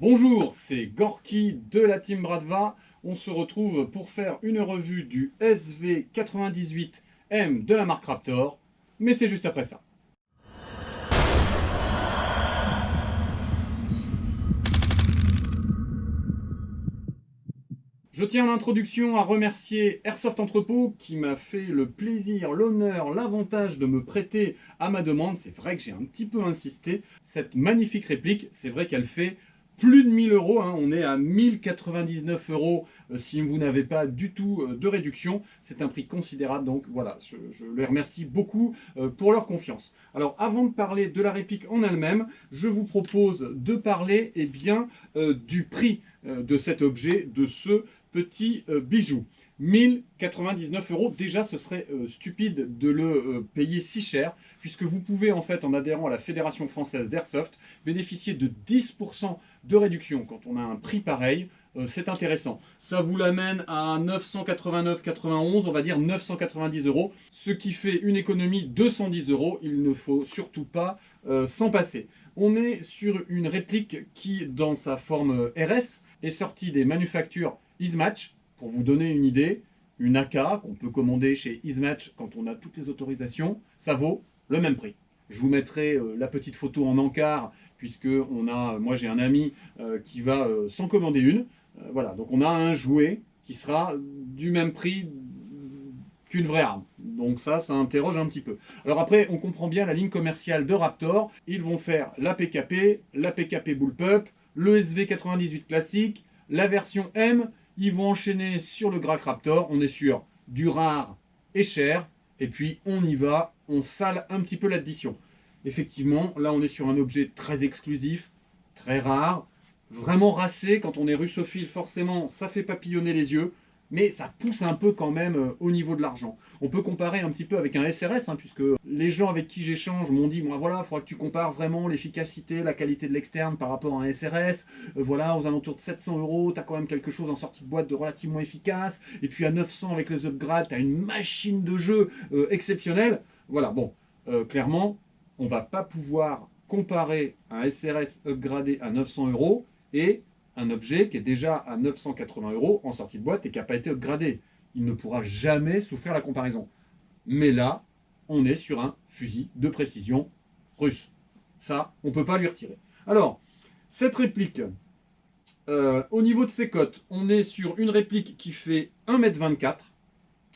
Bonjour, c'est Gorky de la team Bradva. On se retrouve pour faire une revue du SV98M de la marque Raptor, mais c'est juste après ça. Je tiens en introduction à remercier Airsoft Entrepôt qui m'a fait le plaisir, l'honneur, l'avantage de me prêter à ma demande. C'est vrai que j'ai un petit peu insisté. Cette magnifique réplique, c'est vrai qu'elle fait plus de 1000 euros, hein. On est à 1099 euros si vous n'avez pas du tout de réduction. C'est un prix considérable, donc voilà, je les remercie beaucoup pour leur confiance. Alors avant de parler de la réplique en elle-même, je vous propose de parler du prix de cet objet, de ce petit bijou. 1099 euros, déjà ce serait stupide de le payer si cher, puisque vous pouvez en fait, en adhérant à la Fédération Française d'Airsoft, bénéficier de 10% de réduction. Quand on a un prix pareil, c'est intéressant. Ça vous l'amène à 989,91, on va dire 990 euros, ce qui fait une économie de 110 euros. Il ne faut surtout pas s'en passer. On est sur une réplique qui, dans sa forme RS, est sortie des manufactures Easematch. Pour vous donner une idée, une AK qu'on peut commander chez Easematch quand on a toutes les autorisations, ça vaut le même prix. Je vous mettrai la petite photo en encart, puisque moi j'ai un ami qui va s'en commander une. Voilà, donc on a un jouet qui sera du même prix qu'une vraie arme. Donc ça interroge un petit peu. Alors après, on comprend bien la ligne commerciale de Raptor. Ils vont faire la PKP Bullpup, le SV98 classique, la version M. Ils vont enchaîner sur le Grac Raptor. On est sur du rare et cher. Et puis on y va, on sale un petit peu l'addition. Effectivement, là on est sur un objet très exclusif, très rare, vraiment racé. Quand on est russophile, forcément, ça fait papillonner les yeux, mais ça pousse un peu quand même au niveau de l'argent. On peut comparer un petit peu avec un SRS, hein, puisque les gens avec qui j'échange m'ont dit, bon, voilà, il faudra que tu compares vraiment l'efficacité, la qualité de l'externe par rapport à un SRS. Voilà, aux alentours de 700 euros, tu as quand même quelque chose en sortie de boîte de relativement efficace. Et puis à 900 avec les upgrades, tu as une machine de jeu exceptionnelle. Voilà, bon, clairement, on ne va pas pouvoir comparer un SRS upgradé à 900 euros et un objet qui est déjà à 980 euros en sortie de boîte et qui n'a pas été upgradé. Il ne pourra jamais souffrir la comparaison. Mais là, on est sur un fusil de précision russe. Ça, on ne peut pas lui retirer. Alors, cette réplique, au niveau de ses cotes, on est sur une réplique qui fait 1,24 m.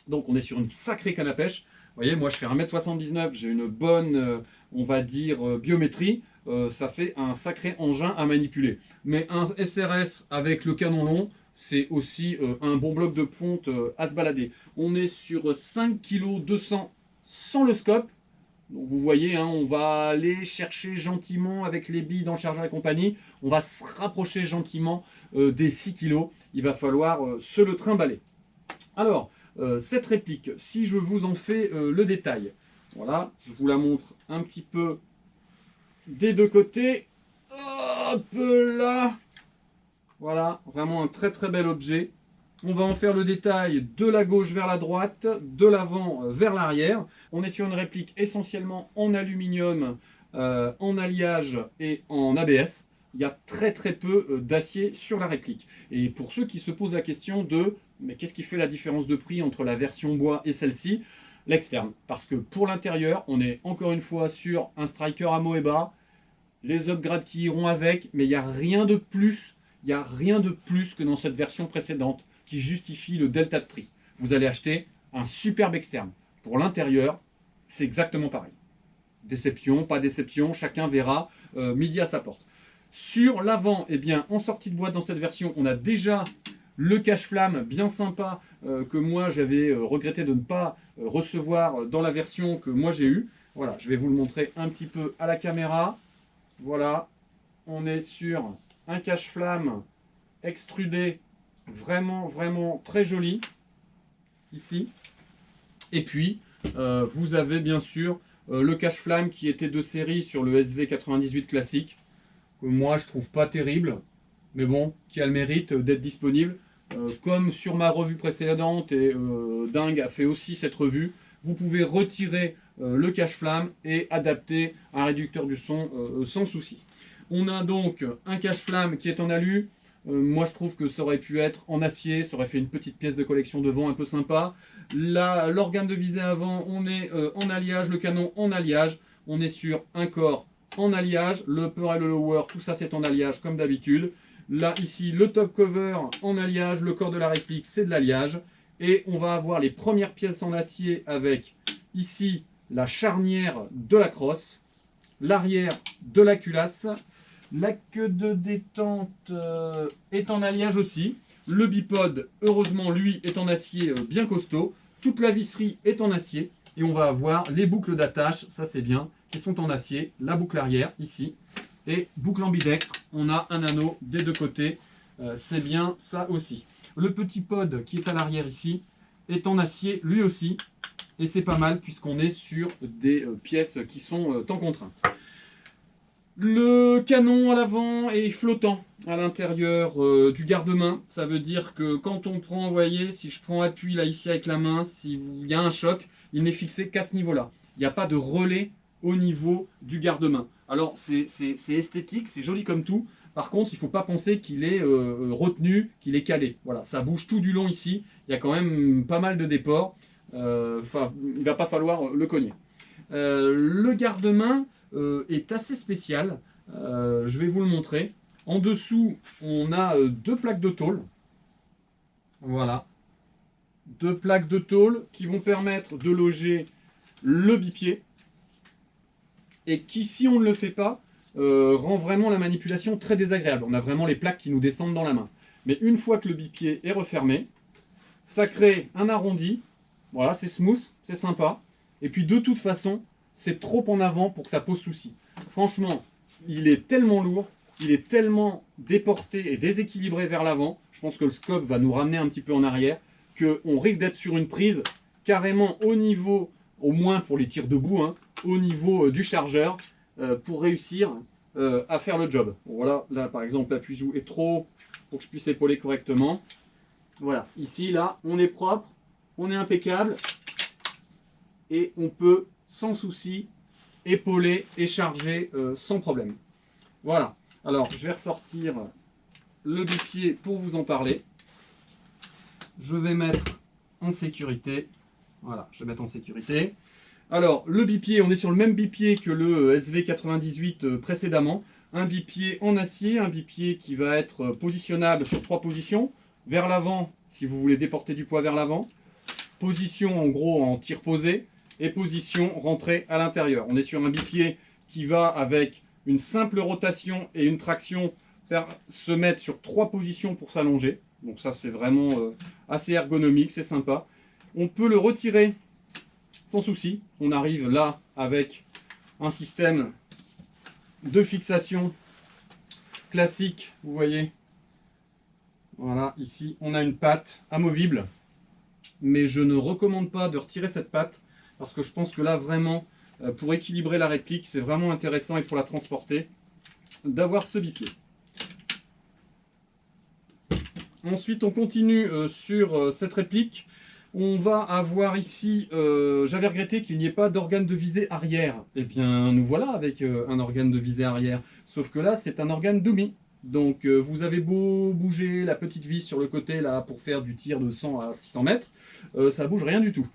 Donc on est sur une sacrée canne à pêche. Vous voyez, moi je fais 1,79 m, j'ai une bonne, on va dire, biométrie. Ça fait un sacré engin à manipuler. Mais un SRS avec le canon long, c'est aussi un bon bloc de fonte à se balader. On est sur 5,2 kg sans le scope. Donc vous voyez, hein, on va aller chercher gentiment avec les billes dans le chargeur et compagnie. On va se rapprocher gentiment des 6 kg. Il va falloir se le trimballer. Alors, cette réplique, si je vous en fais le détail, voilà, je vous la montre un petit peu des deux côtés. Hop là. Voilà, vraiment un très très bel objet. On va en faire le détail de la gauche vers la droite, de l'avant vers l'arrière. On est sur une réplique essentiellement en aluminium, en alliage et en ABS. Il y a très très peu d'acier sur la réplique. Et pour ceux qui se posent la question de mais qu'est-ce qui fait la différence de prix entre la version bois et celle-ci? L'externe. Parce que pour l'intérieur, on est encore une fois sur un striker à Moeba, les upgrades qui iront avec, mais il n'y a rien de plus. Il n'y a rien de plus que dans cette version précédente qui justifie le delta de prix. Vous allez acheter un superbe externe. Pour l'intérieur, c'est exactement pareil. Déception, pas déception, chacun verra midi à sa porte. Sur l'avant, eh bien, en sortie de boîte dans cette version, on a déjà le cache-flamme bien sympa que moi j'avais regretté de ne pas recevoir dans la version que moi j'ai eue. Voilà, je vais vous le montrer un petit peu à la caméra. Voilà, on est sur un cache-flamme extrudé, vraiment, vraiment très joli, ici. Et puis, vous avez bien sûr le cache-flamme qui était de série sur le SV98 classique, que moi je trouve pas terrible, mais bon, qui a le mérite d'être disponible. Comme sur ma revue précédente, et Dingue a fait aussi cette revue, vous pouvez retirer le cache-flamme et adapter un réducteur du son sans souci. On a donc un cache-flamme qui est en alu. Moi je trouve que ça aurait pu être en acier, ça aurait fait une petite pièce de collection devant un peu sympa. L'organe de visée avant, on est en alliage, le canon en alliage. On est sur un corps en alliage, le upper et le lower, tout ça c'est en alliage comme d'habitude. Là ici le top cover en alliage, le corps de la réplique c'est de l'alliage. Et on va avoir les premières pièces en acier avec ici la charnière de la crosse, l'arrière de la culasse. La queue de détente est en alliage aussi. Le bipod, heureusement, lui, est en acier bien costaud. Toute la visserie est en acier. Et on va avoir les boucles d'attache, ça c'est bien, qui sont en acier. La boucle arrière, ici. Et boucle ambidextre, on a un anneau des deux côtés. C'est bien ça aussi. Le petit pod qui est à l'arrière ici est en acier, lui aussi. Et c'est pas mal puisqu'on est sur des pièces qui sont en contrainte. Le canon à l'avant est flottant à l'intérieur du garde-main. Ça veut dire que quand on prend, vous voyez, si je prends appui là ici avec la main, s'il y a un choc, il n'est fixé qu'à ce niveau-là. Il n'y a pas de relais au niveau du garde-main. Alors c'est esthétique, c'est joli comme tout. Par contre, il ne faut pas penser qu'il est retenu, qu'il est calé. Voilà, ça bouge tout du long ici. Il y a quand même pas mal de déports. Il ne va pas falloir le cogner. Le garde-main est assez spécial. Je vais vous le montrer. En dessous, on a deux plaques de tôle. Voilà. Deux plaques de tôle qui vont permettre de loger le bipied. Et qui, si on ne le fait pas, rend vraiment la manipulation très désagréable. On a vraiment les plaques qui nous descendent dans la main. Mais une fois que le bipied est refermé, ça crée un arrondi. Voilà, c'est smooth, c'est sympa. Et puis de toute façon, c'est trop en avant pour que ça pose souci. Franchement, il est tellement lourd, il est tellement déporté et déséquilibré vers l'avant, je pense que le scope va nous ramener un petit peu en arrière, qu'on risque d'être sur une prise carrément au niveau, au moins pour les tirs debout, hein, au niveau du chargeur, pour réussir à faire le job. Bon, voilà, là par exemple, l'appui-joue est trop haut pour que je puisse épauler correctement. Voilà, ici, là, on est propre, on est impeccable, et on peut sans souci épauler et charger sans problème. Voilà, alors je vais ressortir le bipied pour vous en parler. Je vais mettre en sécurité. Voilà, je vais mettre en sécurité. Alors, le bipied, on est sur le même bipied que le SV98 précédemment. Un bipied en acier, un bipied qui va être positionnable sur 3 positions. Vers l'avant, si vous voulez déporter du poids vers l'avant. Position en gros en tir posé. Et position rentrée à l'intérieur. On est sur un bipied qui va avec une simple rotation et une traction se mettre sur 3 positions pour s'allonger. Donc ça c'est vraiment assez ergonomique, c'est sympa. On peut le retirer sans souci. On arrive là avec un système de fixation classique, vous voyez. Voilà, ici on a une patte amovible. Mais je ne recommande pas de retirer cette patte. Parce que je pense que là, vraiment, pour équilibrer la réplique, c'est vraiment intéressant et pour la transporter, d'avoir ce bipied. Ensuite, on continue sur cette réplique. On va avoir ici, j'avais regretté qu'il n'y ait pas d'organe de visée arrière. Eh bien, nous voilà avec un organe de visée arrière. Sauf que là, c'est un organe dummy. Donc, vous avez beau bouger la petite vis sur le côté là pour faire du tir de 100 à 600 mètres, ça bouge rien du tout.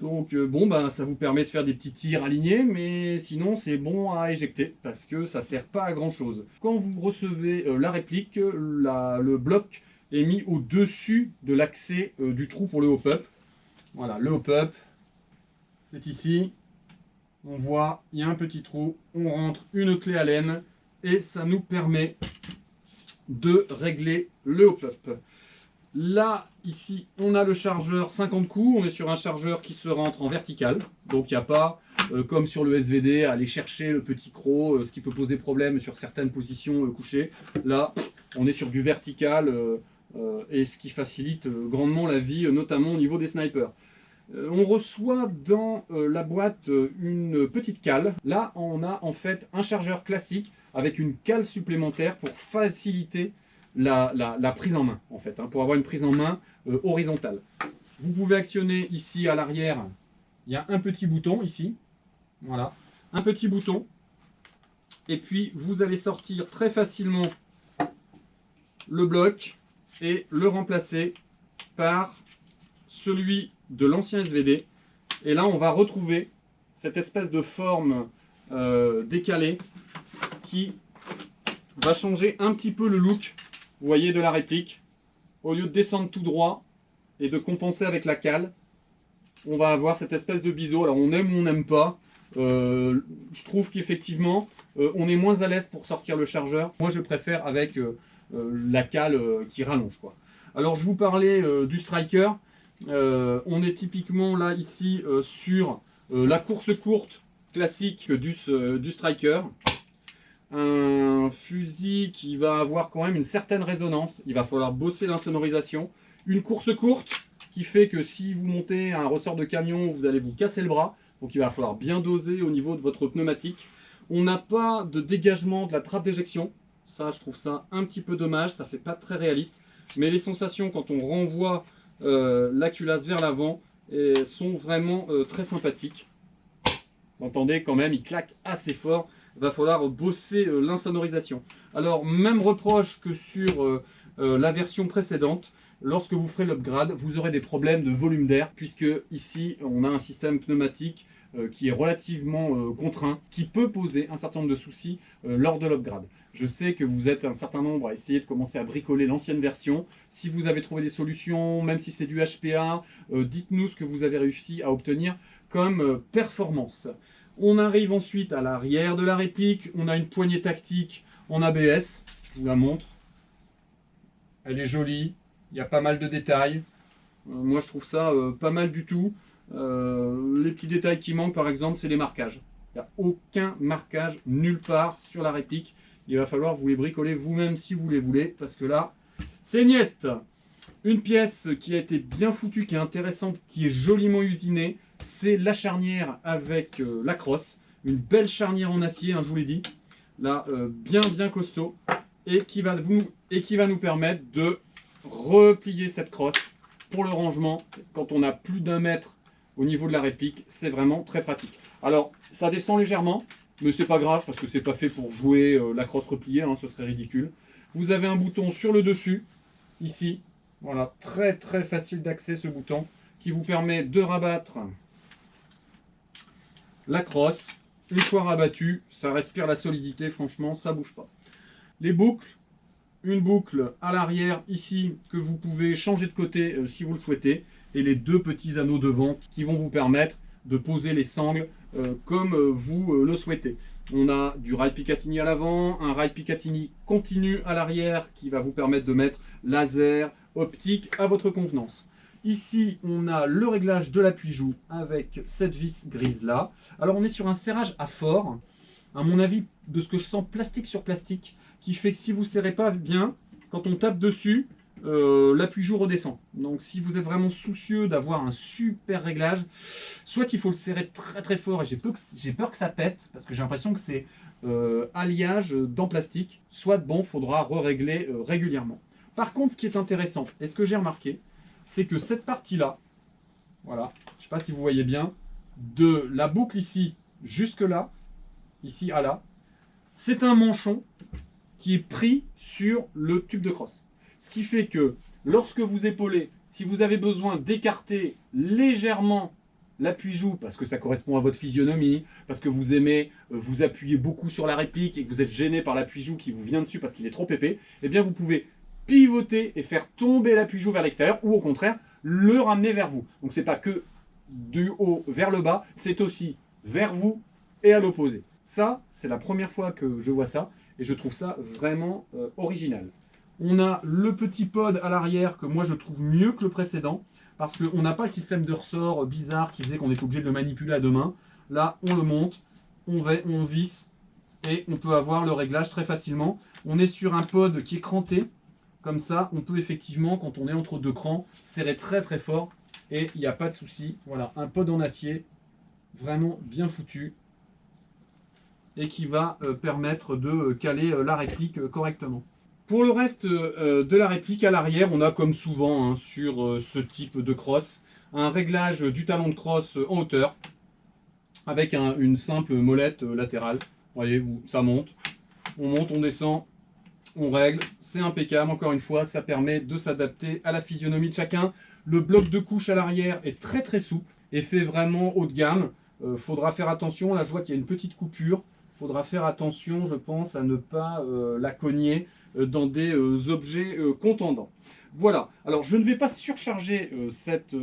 Donc bon, ben, ça vous permet de faire des petits tirs alignés, mais sinon c'est bon à éjecter, parce que ça ne sert pas à grand chose. Quand vous recevez la réplique, le bloc est mis au-dessus de l'accès du trou pour le hop-up. Voilà, le hop-up, c'est ici. On voit, il y a un petit trou, on rentre une clé Allen, et ça nous permet de régler le hop-up. Là, ici, on a le chargeur 50 coups. On est sur un chargeur qui se rentre en vertical. Donc, il n'y a pas, comme sur le SVD, à aller chercher le petit croc, ce qui peut poser problème sur certaines positions couchées. Là, on est sur du vertical, et ce qui facilite grandement la vie, notamment au niveau des snipers. On reçoit dans la boîte une petite cale. Là, on a en fait un chargeur classique avec une cale supplémentaire pour faciliter la prise en main, en fait, hein, pour avoir une prise en main horizontale. Vous pouvez actionner ici à l'arrière, il y a un petit bouton ici, voilà, un petit bouton Et puis vous allez sortir très facilement le bloc et le remplacer par celui de l'ancien SVD. Et là on va retrouver cette espèce de forme décalée qui va changer un petit peu le look, vous voyez, de la réplique. Au lieu de descendre tout droit et de compenser avec la cale, on va avoir cette espèce de biseau. Alors on aime ou on n'aime pas. Je trouve qu'effectivement on est moins à l'aise pour sortir le chargeur. Moi je préfère avec la cale qui rallonge, quoi. Alors je vous parlais du striker. On est typiquement là ici sur la course courte classique du striker. Un fusil qui va avoir quand même une certaine résonance. Il va falloir bosser l'insonorisation. Une course courte qui fait que si vous montez un ressort de camion, vous allez vous casser le bras. Donc il va falloir bien doser au niveau de votre pneumatique. On n'a pas de dégagement de la trappe d'éjection. Ça, je trouve ça un petit peu dommage. Ça fait pas très réaliste. Mais les sensations quand on renvoie la culasse vers l'avant sont vraiment très sympathiques. Vous entendez quand même, il claque assez fort. Il va falloir bosser l'insonorisation. Alors, même reproche que sur la version précédente. Lorsque vous ferez l'upgrade, vous aurez des problèmes de volume d'air, puisque ici, on a un système pneumatique qui est relativement contraint, qui peut poser un certain nombre de soucis lors de l'upgrade. Je sais que vous êtes un certain nombre à essayer de commencer à bricoler l'ancienne version. Si vous avez trouvé des solutions, même si c'est du HPA, dites-nous ce que vous avez réussi à obtenir comme performance. On arrive ensuite à l'arrière de la réplique. On a une poignée tactique en ABS. Je vous la montre. Elle est jolie. Il y a pas mal de détails. Moi, je trouve ça pas mal du tout. Les petits détails qui manquent, par exemple, c'est les marquages. Il n'y a aucun marquage nulle part sur la réplique. Il va falloir vous les bricoler vous-même si vous les voulez, parce que là, c'est niette. Une pièce qui a été bien foutue, qui est intéressante, qui est joliment usinée, c'est la charnière avec la crosse. Une belle charnière en acier, hein, je vous l'ai dit. Là, bien costaud. Et qui va nous permettre de replier cette crosse pour le rangement. Quand on a plus d'1 mètre au niveau de la réplique, c'est vraiment très pratique. Alors, ça descend légèrement, mais c'est pas grave parce que c'est pas fait pour jouer la crosse repliée, hein, ce serait ridicule. Vous avez un bouton sur le dessus, ici. Voilà, très facile d'accès ce bouton, qui vous permet de rabattre la crosse. Une fois rabattu, ça respire la solidité, franchement, ça bouge pas. Les boucles, une boucle à l'arrière ici que vous pouvez changer de côté si vous le souhaitez, et les 2 petits anneaux devant qui vont vous permettre de poser les sangles comme vous le souhaitez. On a du rail Picatinny à l'avant, un rail Picatinny continu à l'arrière qui va vous permettre de mettre laser, optique à votre convenance. Ici, on a le réglage de l'appui-joue avec cette vis grise là. Alors on est sur un serrage à fort, à mon avis, de ce que je sens, plastique sur plastique, qui fait que si vous ne serrez pas bien, quand on tape dessus, l'appui-joue redescend. Donc si vous êtes vraiment soucieux d'avoir un super réglage, soit il faut le serrer très fort, et j'ai peur que ça pète, parce que j'ai l'impression que c'est alliage dans plastique, soit bon, il faudra régler régulièrement. Par contre, ce qui est intéressant, et ce que j'ai remarqué, c'est que cette partie-là, voilà, je ne sais pas si vous voyez bien, de la boucle ici jusque là, ici à là, c'est un manchon qui est pris sur le tube de crosse. Ce qui fait que lorsque vous épaulez, si vous avez besoin d'écarter légèrement l'appui-joue, parce que ça correspond à votre physionomie, parce que vous aimez vous appuyer beaucoup sur la réplique et que vous êtes gêné par l'appui-joue qui vous vient dessus parce qu'il est trop épais, eh bien vous pouvez pivoter et faire tomber l'appui-joue vers l'extérieur, ou au contraire, le ramener vers vous. Donc c'est pas que du haut vers le bas, c'est aussi vers vous et à l'opposé. Ça, c'est la première fois que je vois ça, et je trouve ça vraiment original. On a le petit pod à l'arrière que moi je trouve mieux que le précédent, parce qu'on n'a pas le système de ressort bizarre qui faisait qu'on était obligé de le manipuler à 2 mains. Là, on le monte, on visse, et on peut avoir le réglage très facilement. On est sur un pod qui est cranté, comme ça, on peut effectivement, quand on est entre 2 crans, serrer très fort, et il n'y a pas de souci. Voilà, un pod en acier, vraiment bien foutu, et qui va permettre de caler la réplique correctement. Pour le reste de la réplique à l'arrière, on a comme souvent hein, sur ce type de crosse, un réglage du talon de crosse en hauteur, avec une simple molette latérale. Vous voyez, ça monte. On monte, on descend, on règle, c'est impeccable. Encore une fois, ça permet de s'adapter à la physionomie de chacun. Le bloc de couche à l'arrière est très très souple et fait vraiment haut de gamme. Faudra faire attention, là je vois qu'il y a une petite coupure. Faudra faire attention, je pense, à ne pas la cogner dans des objets contendants. Voilà, alors je ne vais pas surcharger cette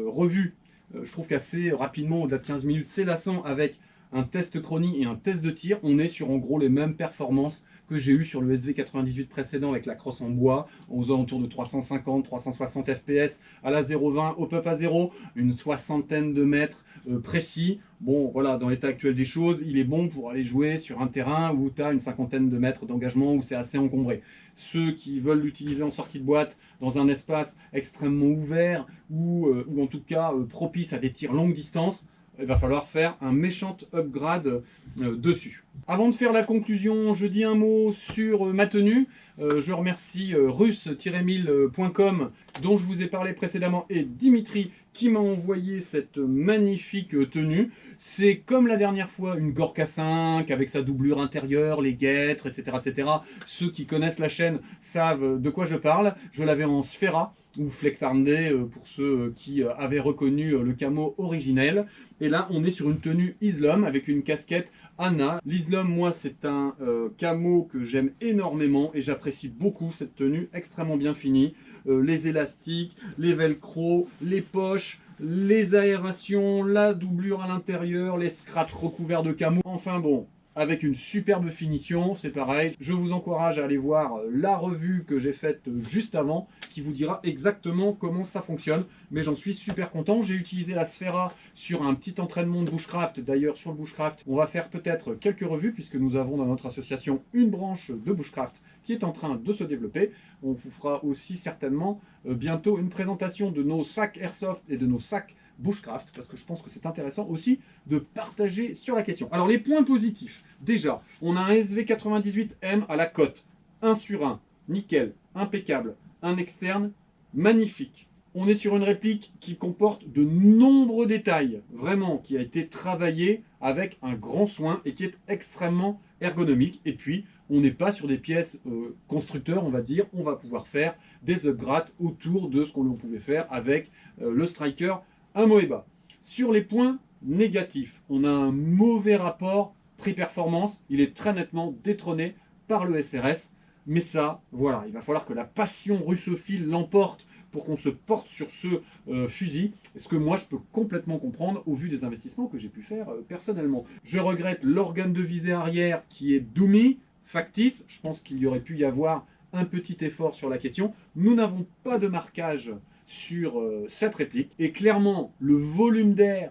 revue. Je trouve qu'assez rapidement, au-delà de 15 minutes, c'est lassant avec un test chronie et un test de tir. On est sur en gros les mêmes performances que j'ai eu sur le SV98 précédent avec la crosse en bois, aux alentours de 350-360 fps à la 0,20 au pop à 0, une soixantaine de mètres précis. Bon, voilà, dans l'état actuel des choses, il est bon pour aller jouer sur un terrain où tu as une cinquantaine de mètres d'engagement, où c'est assez encombré. Ceux qui veulent l'utiliser en sortie de boîte dans un espace extrêmement ouvert ou en tout cas propice à des tirs longue distance, il va falloir faire un méchant upgrade dessus. Avant de faire la conclusion, je dis un mot sur ma tenue. Je remercie russe-1000.com dont je vous ai parlé précédemment et Dimitri qui m'a envoyé cette magnifique tenue. C'est comme la dernière fois une Gorka 5 avec sa doublure intérieure, les guêtres, etc., etc. Ceux qui connaissent la chaîne savent de quoi je parle. Je l'avais en Sphera ou Flecktarnde pour ceux qui avaient reconnu le camo originel. Et là, on est sur une tenue Islam avec une casquette Anna. L'Islam, moi, c'est un camo que j'aime énormément et j'apprécie beaucoup cette tenue extrêmement bien finie. Les élastiques, les velcro, les poches, les aérations, la doublure à l'intérieur, les scratchs recouverts de camo. Enfin bon, avec une superbe finition, c'est pareil. Je vous encourage à aller voir la revue que j'ai faite juste avant, qui vous dira exactement comment ça fonctionne. Mais j'en suis super content. J'ai utilisé la Sphera sur un petit entraînement de bushcraft. D'ailleurs, sur le bushcraft, on va faire peut-être quelques revues, puisque nous avons dans notre association une branche de bushcraft qui est en train de se développer. On vous fera aussi certainement bientôt une présentation de nos sacs Airsoft et de nos sacs bushcraft, parce que je pense que c'est intéressant aussi de partager sur la question. Alors les points positifs, déjà, on a un SV98M à la cote, 1 sur 1, nickel, impeccable, un externe, magnifique. On est sur une réplique qui comporte de nombreux détails, vraiment, qui a été travaillée avec un grand soin et qui est extrêmement ergonomique. Et puis, on n'est pas sur des pièces constructeurs, on va dire, on va pouvoir faire des upgrades autour de ce qu'on pouvait faire avec le Striker Amoeba. Sur les points négatifs, on a un mauvais rapport prix-performance, il est très nettement détrôné par le SRS, mais ça, voilà, il va falloir que la passion russophile l'emporte pour qu'on se porte sur ce fusil, ce que moi je peux complètement comprendre au vu des investissements que j'ai pu faire personnellement. Je regrette l'organe de visée arrière qui est dummy, factice, je pense qu'il y aurait pu y avoir un petit effort sur la question. Nous n'avons pas de marquage sur cette réplique, et clairement le volume d'air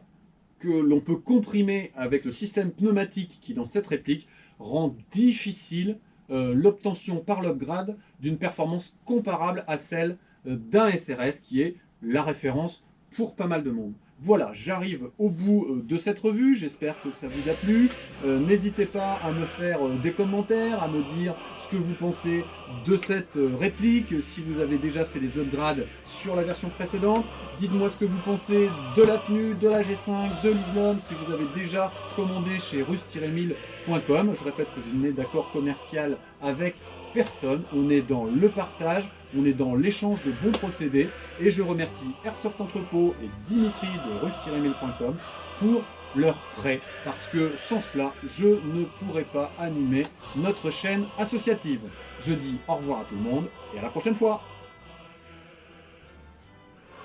que l'on peut comprimer avec le système pneumatique qui dans cette réplique rend difficile l'obtention par l'upgrade d'une performance comparable à celle d'un SRS qui est la référence pour pas mal de monde. Voilà, j'arrive au bout de cette revue, j'espère que ça vous a plu. N'hésitez pas à me faire des commentaires, à me dire ce que vous pensez de cette réplique, si vous avez déjà fait des upgrades sur la version précédente. Dites-moi ce que vous pensez de la tenue, de la G5, de l'Islam, si vous avez déjà commandé chez russe-1000.com. Je répète que je n'ai d'accord commercial avec personne, on est dans le partage, on est dans l'échange de bons procédés, et je remercie Airsoft Entrepôt et Dimitri de russe-1000.com pour leur prêt, parce que sans cela, je ne pourrais pas animer notre chaîne associative. Je dis au revoir à tout le monde, et à la prochaine fois.